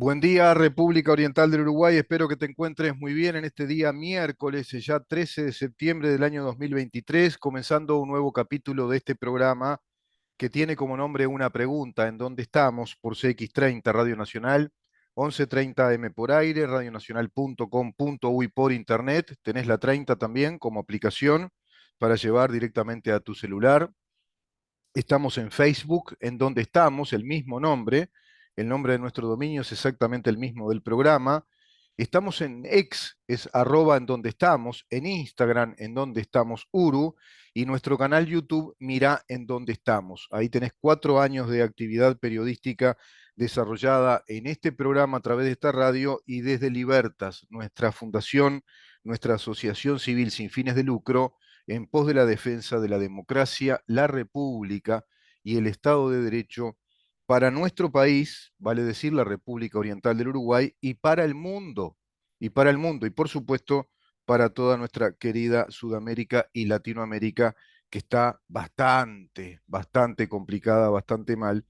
Buen día, República Oriental del Uruguay. Espero que te encuentres muy bien en este día miércoles, ya 13 de septiembre del año 2023, comenzando un nuevo capítulo de este programa que tiene como nombre Una Pregunta, en donde estamos por CX30 Radio Nacional, 11:30 AM por aire, radionacional.com.uy por internet. Tenés la 30 también como aplicación para llevar directamente a tu celular. Estamos en Facebook, en donde estamos, el mismo nombre. El nombre de nuestro dominio es exactamente el mismo del programa. Estamos en X, es arroba en donde estamos, en Instagram, en donde estamos Uru, y nuestro canal YouTube, Mira en donde estamos. Ahí tenés 4 años de actividad periodística desarrollada en este programa a través de esta radio y desde Libertas, nuestra fundación, nuestra asociación civil sin fines de lucro en pos de la defensa de la democracia, la república y el Estado de Derecho para nuestro país, vale decir la República Oriental del Uruguay, y para el mundo, y por supuesto para toda nuestra querida Sudamérica y Latinoamérica, que está bastante complicada, bastante mal,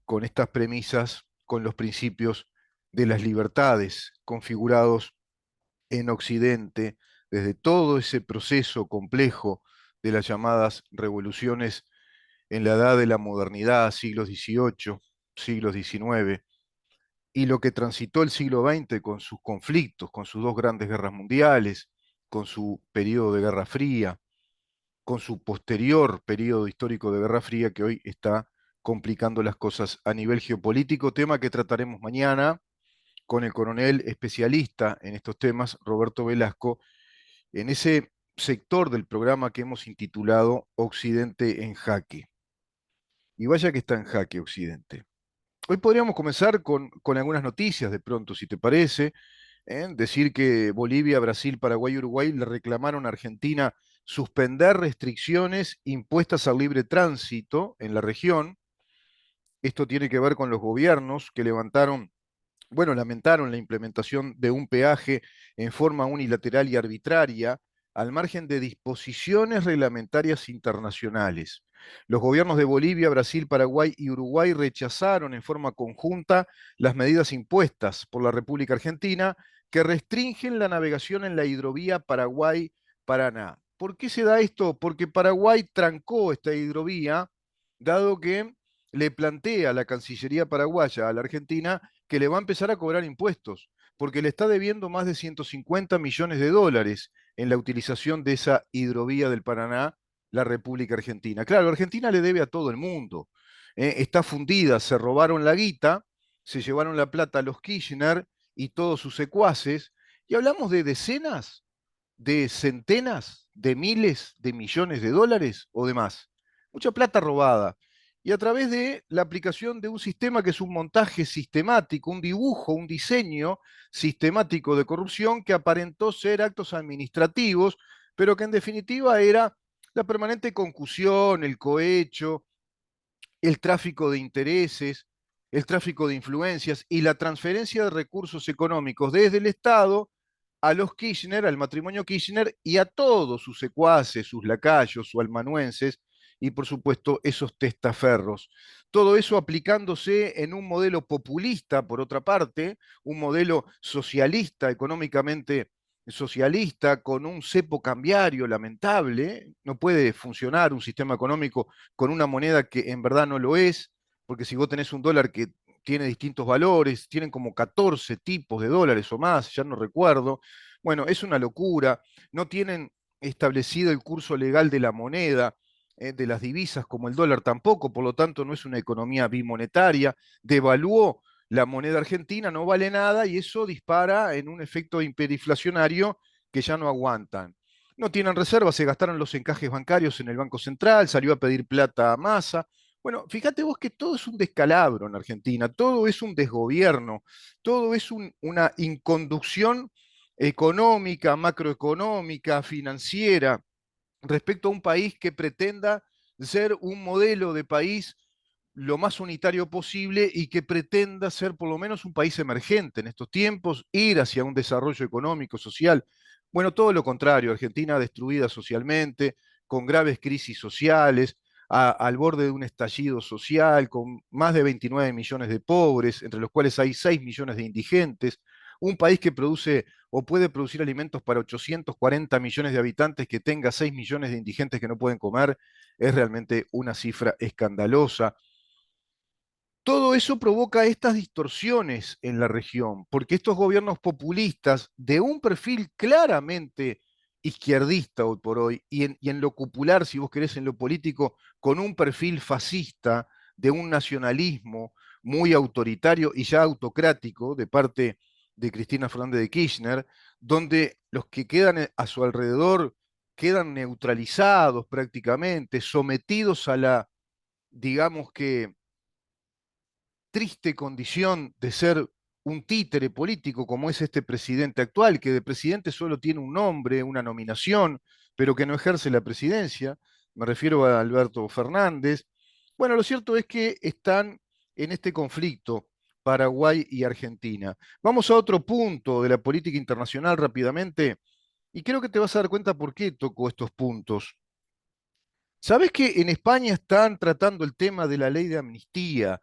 con estas premisas, con los principios de las libertades configurados en Occidente, desde todo ese proceso complejo de las llamadas revoluciones en la edad de la modernidad, siglos XVIII, siglos XIX, y lo que transitó el siglo XX con sus conflictos, con sus dos grandes guerras mundiales, con su periodo de Guerra Fría, con su posterior periodo histórico de Guerra Fría que hoy está complicando las cosas a nivel geopolítico, tema que trataremos mañana con el coronel especialista en estos temas, Roberto Velasco, en ese sector del programa que hemos intitulado Occidente en Jaque. Y vaya que está en jaque Occidente. Hoy podríamos comenzar con algunas noticias de pronto, si te parece. Decir que Bolivia, Brasil, Paraguay y Uruguay le reclamaron a Argentina suspender restricciones impuestas al libre tránsito en la región. Esto tiene que ver con los gobiernos que lamentaron la implementación de un peaje en forma unilateral y arbitraria al margen de disposiciones reglamentarias internacionales. Los gobiernos de Bolivia, Brasil, Paraguay y Uruguay rechazaron en forma conjunta las medidas impuestas por la República Argentina que restringen la navegación en la hidrovía Paraguay-Paraná. ¿Por qué se da esto? Porque Paraguay trancó esta hidrovía, dado que le plantea la Cancillería paraguaya a la Argentina que le va a empezar a cobrar impuestos, porque le está debiendo más de 150 millones de dólares en la utilización de esa hidrovía del Paraná, la República Argentina. Claro, Argentina le debe a todo el mundo. Está fundida, se robaron la guita, se llevaron la plata a los Kirchner y todos sus secuaces, y hablamos de decenas, de centenas, de miles de millones de dólares o de más. Mucha plata robada. Y a través de la aplicación de un sistema que es un montaje sistemático, un dibujo, un diseño sistemático de corrupción que aparentó ser actos administrativos, pero que en definitiva era la permanente concusión, el cohecho, el tráfico de intereses, el tráfico de influencias y la transferencia de recursos económicos desde el Estado a los Kirchner, al matrimonio Kirchner y a todos sus secuaces, sus lacayos, sus almanuenses y por supuesto esos testaferros. Todo eso aplicándose en un modelo populista, por otra parte, un modelo socialista, económicamente socialista, con un cepo cambiario lamentable. No puede funcionar un sistema económico con una moneda que en verdad no lo es, porque si vos tenés un dólar que tiene distintos valores, tienen como 14 tipos de dólares o más, ya no recuerdo. Bueno, es una locura, no tienen establecido el curso legal de la moneda, de las divisas como el dólar tampoco, por lo tanto no es una economía bimonetaria, devaluó la moneda argentina, no vale nada y eso dispara en un efecto hiperinflacionario que ya no aguantan. No tienen reservas, se gastaron los encajes bancarios en el Banco Central, salió a pedir plata a Massa. Bueno, fíjate vos que todo es un descalabro en Argentina, todo es un desgobierno, todo es una inconducción económica, macroeconómica, financiera, respecto a un país que pretenda ser un modelo de país lo más unitario posible y que pretenda ser por lo menos un país emergente en estos tiempos, ir hacia un desarrollo económico, social. Bueno, todo lo contrario, Argentina destruida socialmente, con graves crisis sociales, al borde de un estallido social, con más de 29 millones de pobres, entre los cuales hay 6 millones de indigentes, un país que produce o puede producir alimentos para 840 millones de habitantes, que tenga 6 millones de indigentes que no pueden comer, es realmente una cifra escandalosa. Todo eso provoca estas distorsiones en la región, porque estos gobiernos populistas de un perfil claramente izquierdista hoy por hoy, y en lo popular, si vos querés, en lo político, con un perfil fascista, de un nacionalismo muy autoritario y ya autocrático de parte de Cristina Fernández de Kirchner, donde los que quedan a su alrededor quedan neutralizados prácticamente, sometidos a la, digamos que, triste condición de ser un títere político como es este presidente actual, que de presidente solo tiene un nombre, una nominación, pero que no ejerce la presidencia. Me refiero a Alberto Fernández. Bueno, lo cierto es que están en este conflicto Paraguay y Argentina. Vamos a otro punto de la política internacional rápidamente, y creo que te vas a dar cuenta por qué toco estos puntos. ¿Sabés que en España están tratando el tema de la ley de amnistía?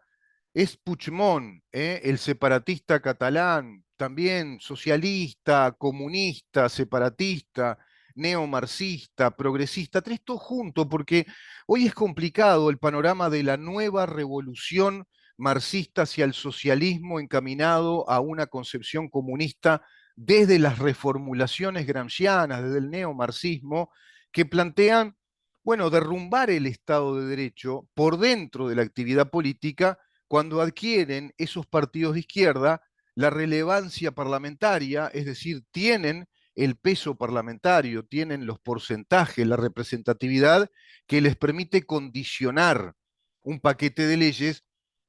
Es Puigdemont, el separatista catalán, también socialista, comunista, separatista, neomarxista, progresista, tres todo junto, porque hoy es complicado el panorama de la nueva revolución marxista hacia el socialismo encaminado a una concepción comunista desde las reformulaciones gramscianas, desde el neomarxismo, que plantean, bueno, derrumbar el Estado de Derecho por dentro de la actividad política cuando adquieren esos partidos de izquierda la relevancia parlamentaria, es decir, tienen el peso parlamentario, tienen los porcentajes, la representatividad que les permite condicionar un paquete de leyes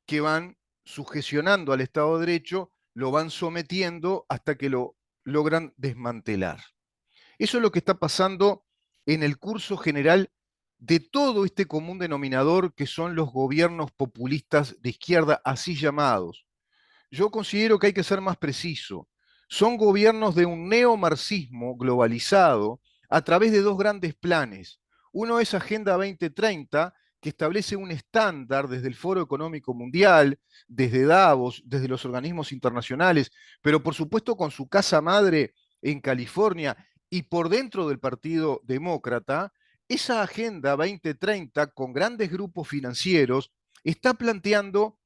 que van sujecionando al Estado de Derecho, lo van sometiendo hasta que lo logran desmantelar. Eso es lo que está pasando en el curso general de todo este común denominador que son los gobiernos populistas de izquierda, así llamados. Yo considero que hay que ser más preciso. Son gobiernos de un neomarxismo globalizado a través de dos grandes planes. Uno es Agenda 2030, que establece un estándar desde el Foro Económico Mundial, desde Davos, desde los organismos internacionales, pero por supuesto con su casa madre en California y por dentro del Partido Demócrata. Esa Agenda 2030 con grandes grupos financieros está planteando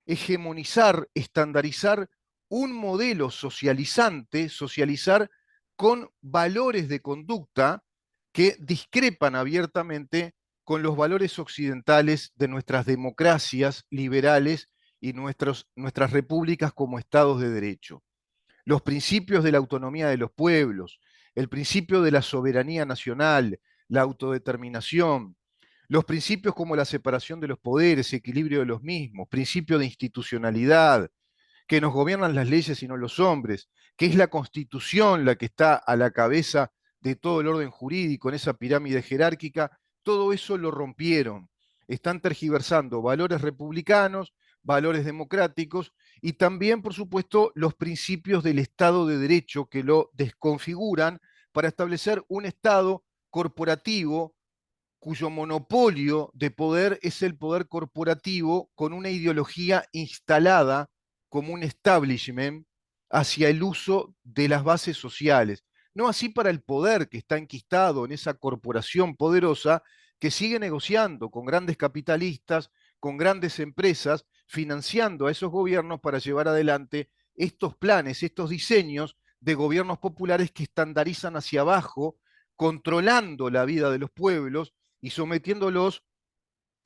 hegemonizar, estandarizar un modelo socializante, socializar con valores de conducta que discrepan abiertamente con los valores occidentales de nuestras democracias liberales y nuestras repúblicas como estados de derecho. Los principios de la autonomía de los pueblos, el principio de la soberanía nacional, la autodeterminación, los principios como la separación de los poderes, equilibrio de los mismos, principio de institucionalidad, que nos gobiernan las leyes y no los hombres, que es la Constitución la que está a la cabeza de todo el orden jurídico en esa pirámide jerárquica, todo eso lo rompieron. Están tergiversando valores republicanos, valores democráticos y también, por supuesto, los principios del Estado de Derecho que lo desconfiguran para establecer un Estado corporativo cuyo monopolio de poder es el poder corporativo con una ideología instalada como un establishment hacia el uso de las bases sociales. No así para el poder que está enquistado en esa corporación poderosa que sigue negociando con grandes capitalistas, con grandes empresas, financiando a esos gobiernos para llevar adelante estos planes, estos diseños de gobiernos populares que estandarizan hacia abajo, controlando la vida de los pueblos y sometiéndolos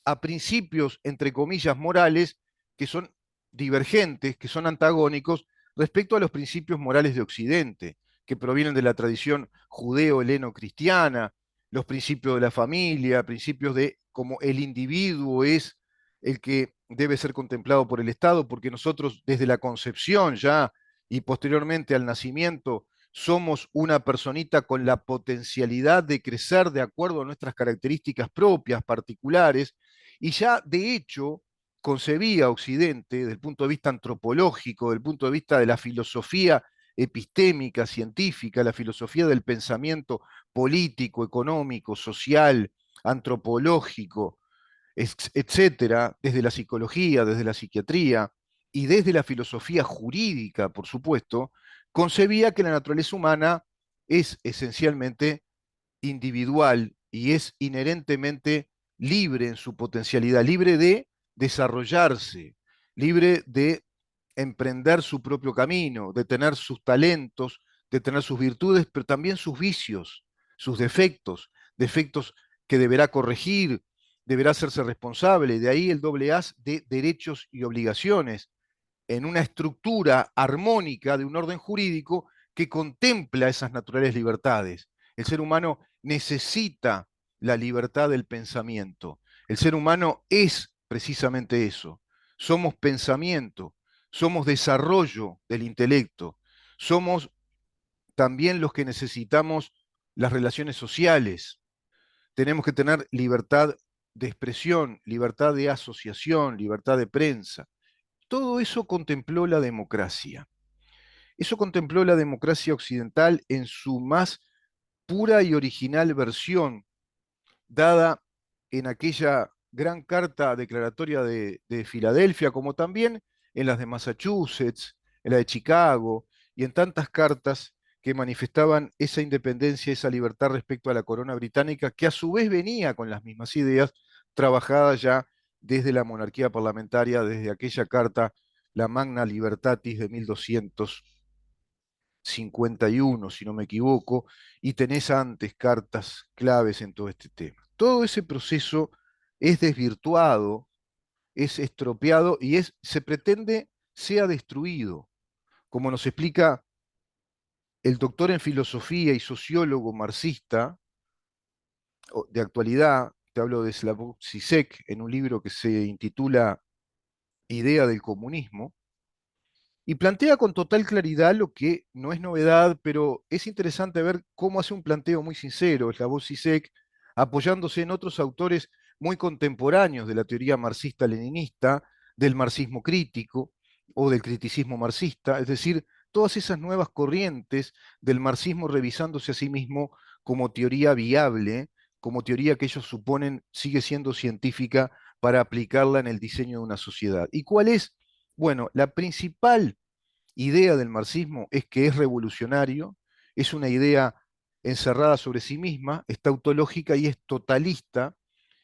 a principios, entre comillas, morales que son divergentes, que son antagónicos respecto a los principios morales de Occidente, que provienen de la tradición judeo-heleno-cristiana, los principios de la familia, principios de cómo el individuo es el que debe ser contemplado por el Estado, porque nosotros desde la concepción ya y posteriormente al nacimiento somos una personita con la potencialidad de crecer de acuerdo a nuestras características propias, particulares, y ya de hecho concebía Occidente desde el punto de vista antropológico, desde el punto de vista de la filosofía epistémica, científica, la filosofía del pensamiento político, económico, social, antropológico, etcétera, desde la psicología, desde la psiquiatría y desde la filosofía jurídica, por supuesto, concebía que la naturaleza humana es esencialmente individual y es inherentemente libre en su potencialidad, libre de desarrollarse, libre de emprender su propio camino, de tener sus talentos, de tener sus virtudes, pero también sus vicios, sus defectos, defectos que deberá corregir, deberá hacerse responsable. De ahí el doble as de derechos y obligaciones en una estructura armónica de un orden jurídico que contempla esas naturales libertades. El ser humano necesita la libertad del pensamiento. El ser humano es precisamente eso. Somos pensamiento, somos desarrollo del intelecto, somos también los que necesitamos las relaciones sociales. Tenemos que tener libertad de expresión, libertad de asociación, libertad de prensa. Todo eso contempló la democracia. Eso contempló la democracia occidental en su más pura y original versión, dada en aquella gran carta declaratoria de Filadelfia, como también en las de Massachusetts, en la de Chicago, y en tantas cartas que manifestaban esa independencia, esa libertad respecto a la corona británica, que a su vez venía con las mismas ideas, trabajadas ya desde la monarquía parlamentaria, desde aquella carta, la Magna Libertatis de 1251, si no me equivoco, y tenés antes cartas claves en todo este tema. Todo ese proceso es desvirtuado, es estropeado y se pretende sea destruido, como nos explica el doctor en filosofía y sociólogo marxista de actualidad, te hablo de Slavoj Zizek, en un libro que se intitula Idea del comunismo, y plantea con total claridad lo que no es novedad, pero es interesante ver cómo hace un planteo muy sincero Slavoj Zizek, apoyándose en otros autores muy contemporáneos de la teoría marxista-leninista, del marxismo crítico o del criticismo marxista, es decir, todas esas nuevas corrientes del marxismo revisándose a sí mismo como teoría viable, como teoría que ellos suponen sigue siendo científica para aplicarla en el diseño de una sociedad. ¿Y cuál es? Bueno, la principal idea del marxismo es que es revolucionario, es una idea encerrada sobre sí misma, es tautológica y es totalista,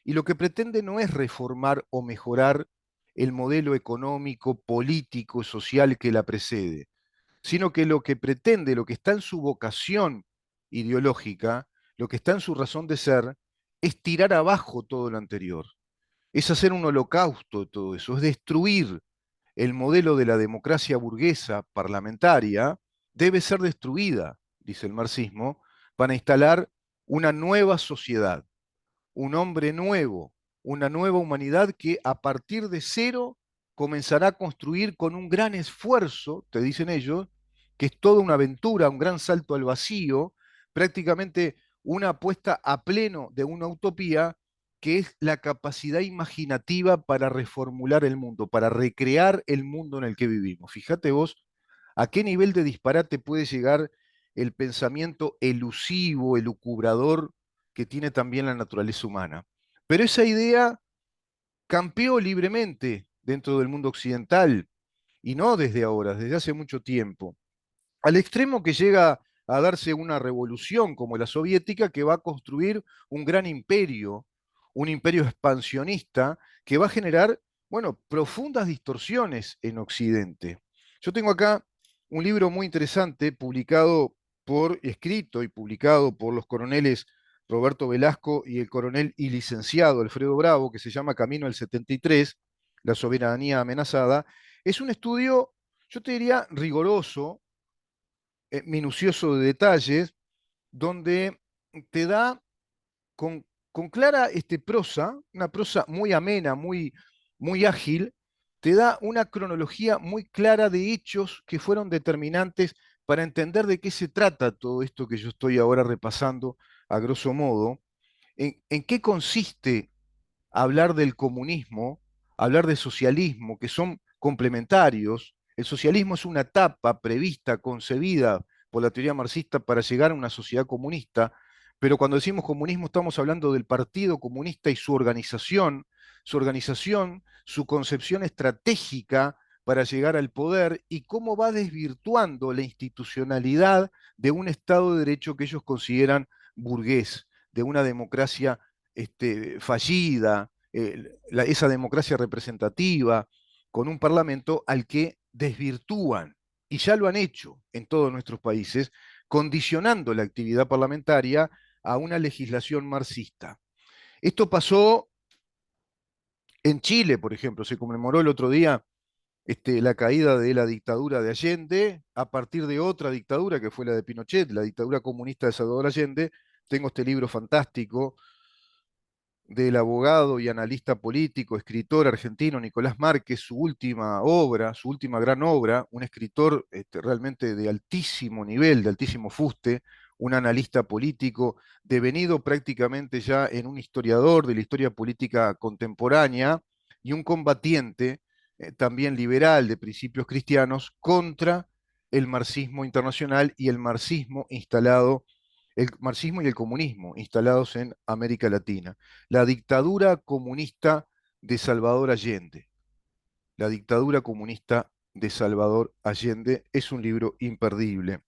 y lo que pretende no es reformar o mejorar el modelo económico, político, social que la precede, sino que lo que pretende, lo que está en su vocación ideológica, lo que está en su razón de ser, es tirar abajo todo lo anterior, es hacer un holocausto de todo eso, es destruir el modelo de la democracia burguesa parlamentaria, debe ser destruida, dice el marxismo, para instalar una nueva sociedad, un hombre nuevo, una nueva humanidad que a partir de cero comenzará a construir con un gran esfuerzo, te dicen ellos, que es toda una aventura, un gran salto al vacío, prácticamente una apuesta a pleno de una utopía que es la capacidad imaginativa para reformular el mundo, para recrear el mundo en el que vivimos. Fíjate vos a qué nivel de disparate puede llegar el pensamiento elusivo, elucubrador que tiene también la naturaleza humana. Pero esa idea campeó libremente dentro del mundo occidental, y no desde ahora, desde hace mucho tiempo, al extremo que llega a darse una revolución como la soviética que va a construir un gran imperio, un imperio expansionista que va a generar, bueno, profundas distorsiones en Occidente. Yo tengo acá un libro muy interesante escrito y publicado por los coroneles Roberto Velasco y el coronel y licenciado Alfredo Bravo, que se llama Camino al 73, la soberanía amenazada. Es un estudio, yo te diría, rigoroso, minucioso de detalles, donde te da con clara prosa, una prosa muy amena, muy ágil, te da una cronología muy clara de hechos que fueron determinantes para entender de qué se trata todo esto que yo estoy ahora repasando a grosso modo, en qué consiste hablar del comunismo, hablar de socialismo, que son complementarios. El socialismo es una etapa prevista, concebida por la teoría marxista para llegar a una sociedad comunista, pero cuando decimos comunismo estamos hablando del Partido Comunista y su organización, su organización, su concepción estratégica para llegar al poder y cómo va desvirtuando la institucionalidad de un Estado de Derecho que ellos consideran burgués, de una democracia fallida, esa democracia representativa, con un parlamento al que desvirtúan, y ya lo han hecho en todos nuestros países, condicionando la actividad parlamentaria a una legislación marxista. Esto pasó en Chile, por ejemplo, se conmemoró el otro día la caída de la dictadura de Allende a partir de otra dictadura que fue la de Pinochet, la dictadura comunista de Salvador Allende. Tengo este libro fantástico del abogado y analista político, escritor argentino Nicolás Márquez, su última obra, su última gran obra, un escritor realmente de altísimo nivel, de altísimo fuste, un analista político, devenido prácticamente ya en un historiador de la historia política contemporánea y un combatiente también liberal de principios cristianos contra el marxismo internacional y el marxismo instalado, el marxismo y el comunismo instalados en América Latina. La dictadura comunista de Salvador Allende. La dictadura comunista de Salvador Allende es un libro imperdible.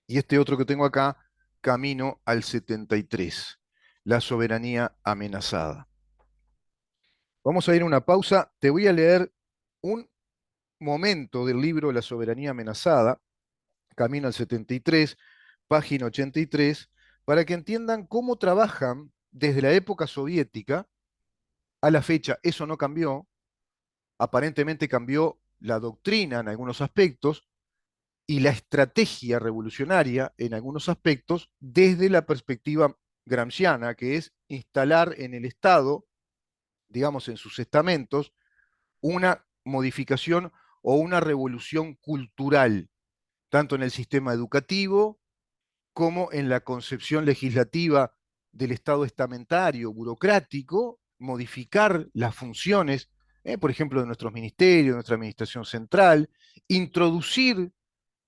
Y este otro que tengo acá, Camino al 73, La soberanía amenazada. Vamos a ir a una pausa. Te voy a leer un momento del libro La soberanía amenazada, Camino al 73, página 83, para que entiendan cómo trabajan desde la época soviética a la fecha. Eso no cambió, aparentemente cambió la doctrina en algunos aspectos y la estrategia revolucionaria en algunos aspectos desde la perspectiva gramsciana, que es instalar en el Estado, digamos en sus estamentos, una modificación o una revolución cultural, tanto en el sistema educativo como en la concepción legislativa del Estado estamentario, burocrático, modificar las funciones, por ejemplo, de nuestros ministerios, de nuestra administración central, introducir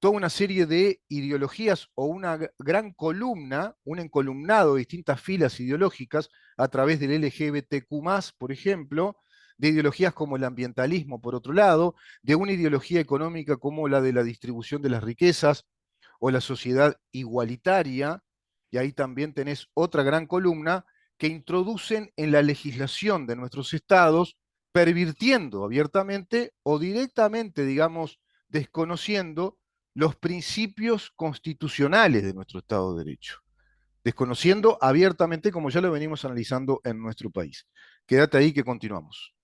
toda una serie de ideologías o una gran columna, un encolumnado de distintas filas ideológicas a través del LGBTQ+, por ejemplo, de ideologías como el ambientalismo, por otro lado, de una ideología económica como la de la distribución de las riquezas o la sociedad igualitaria, y ahí también tenés otra gran columna que introducen en la legislación de nuestros estados, pervirtiendo abiertamente o directamente, digamos, desconociendo los principios constitucionales de nuestro Estado de Derecho, desconociendo abiertamente como ya lo venimos analizando en nuestro país. Quédate ahí que continuamos.